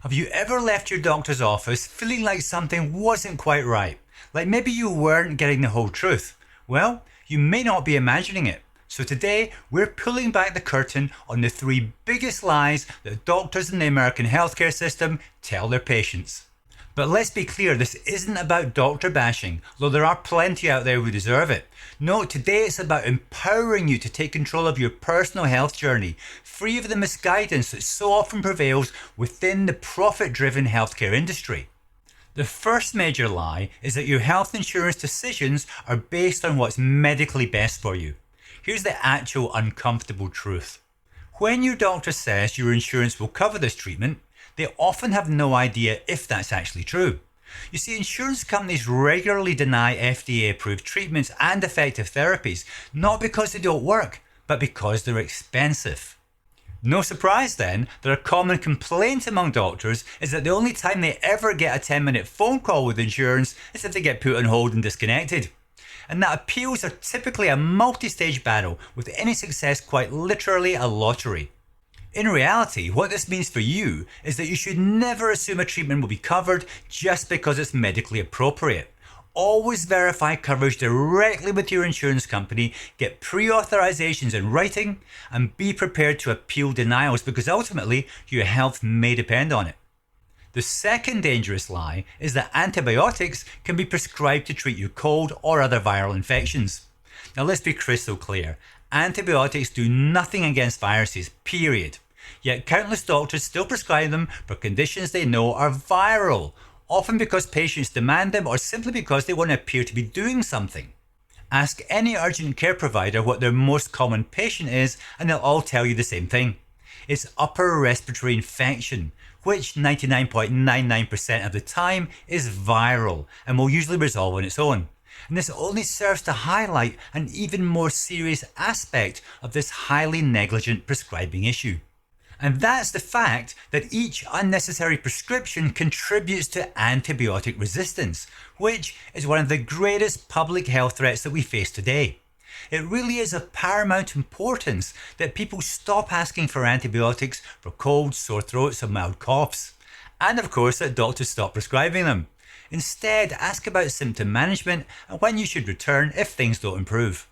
Have you ever left your doctor's office feeling like something wasn't quite right? Like maybe you weren't getting the whole truth? Well, you may not be imagining it. So today, we're pulling back the curtain on the 3 biggest lies that doctors in the American healthcare system tell their patients. But let's be clear, this isn't about doctor bashing, though there are plenty out there who deserve it. No, today it's about empowering you to take control of your personal health journey, free of the misguidance that so often prevails within the profit-driven healthcare industry. The first major lie is that your health insurance decisions are based on what's medically best for you. Here's the actual uncomfortable truth. When your doctor says your insurance will cover this treatment, they often have no idea if that's actually true. You see, insurance companies regularly deny FDA-approved treatments and effective therapies, not because they don't work, but because they're expensive. No surprise then that a common complaint among doctors is that the only time they ever get a 10-minute phone call with insurance is if they get put on hold and disconnected. And that appeals are typically a multi-stage battle, with any success quite literally a lottery. In reality, what this means for you is that you should never assume a treatment will be covered just because it's medically appropriate. Always verify coverage directly with your insurance company, get pre-authorizations in writing, and be prepared to appeal denials because ultimately your health may depend on it. The second dangerous lie is that antibiotics can be prescribed to treat your cold or other viral infections. Now let's be crystal clear. Antibiotics do nothing against viruses, period. Yet countless doctors still prescribe them for conditions they know are viral, often because patients demand them or simply because they want to appear to be doing something. Ask any urgent care provider what their most common patient is and they'll all tell you the same thing. It's upper respiratory infection, which 99.99% of the time is viral and will usually resolve on its own. And this only serves to highlight an even more serious aspect of this highly negligent prescribing issue. And that's the fact that each unnecessary prescription contributes to antibiotic resistance, which is one of the greatest public health threats that we face today. It really is of paramount importance that people stop asking for antibiotics for colds, sore throats, and mild coughs. And of course that doctors stop prescribing them. Instead, ask about symptom management and when you should return if things don't improve.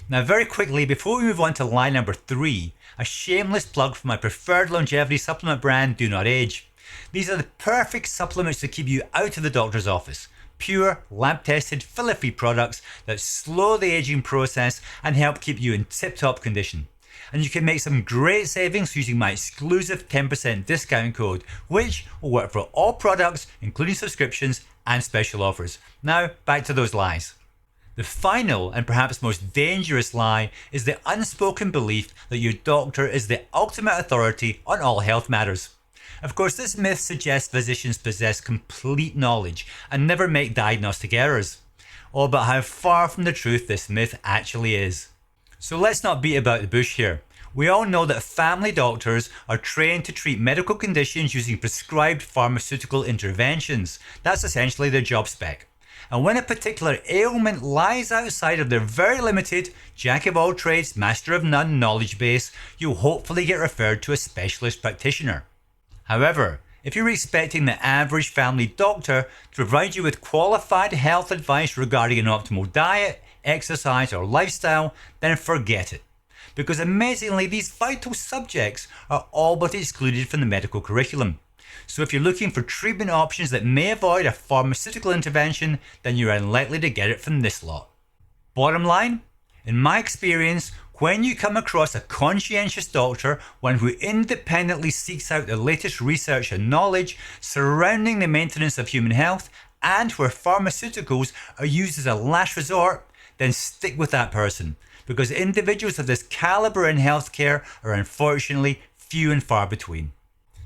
Now very quickly, before we move on to lie number 3, a shameless plug for my preferred longevity supplement brand, donotage. These are the perfect supplements to keep you out of the doctor's office. Pure, lab-tested, filler-free products that slow the aging process and help keep you in tip-top condition. And you can make some great savings using my exclusive 10% discount code, which will work for all products, including subscriptions and special offers. Now, back to those lies. The final and perhaps most dangerous lie is the unspoken belief that your doctor is the ultimate authority on all health matters. Of course, this myth suggests physicians possess complete knowledge and never make diagnostic errors. Oh, but how far from the truth this myth actually is. So let's not beat about the bush here. We all know that family doctors are trained to treat medical conditions using prescribed pharmaceutical interventions. That's essentially their job spec. And when a particular ailment lies outside of their very limited jack of all trades, master of none knowledge base, you'll hopefully get referred to a specialist practitioner. However, if you're expecting the average family doctor to provide you with qualified health advice regarding an optimal diet, exercise or lifestyle, then forget it. Because amazingly, these vital subjects are all but excluded from the medical curriculum. So if you're looking for treatment options that may avoid a pharmaceutical intervention, then you're unlikely to get it from this lot. Bottom line, in my experience, when you come across a conscientious doctor, one who independently seeks out the latest research and knowledge surrounding the maintenance of human health, and where pharmaceuticals are used as a last resort, then stick with that person. Because individuals of this caliber in healthcare are unfortunately few and far between.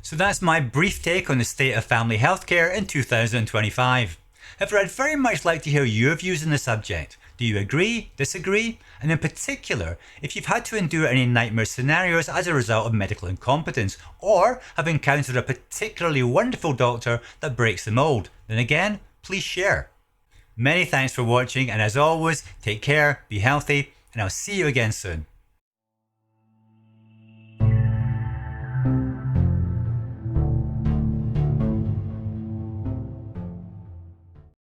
So that's my brief take on the state of family healthcare in 2025. However, I'd very much like to hear your views on the subject. Do you agree, disagree? And in particular, if you've had to endure any nightmare scenarios as a result of medical incompetence, or have encountered a particularly wonderful doctor that breaks the mold, then again, please share. Many thanks for watching, and as always, take care, be healthy, and I'll see you again soon.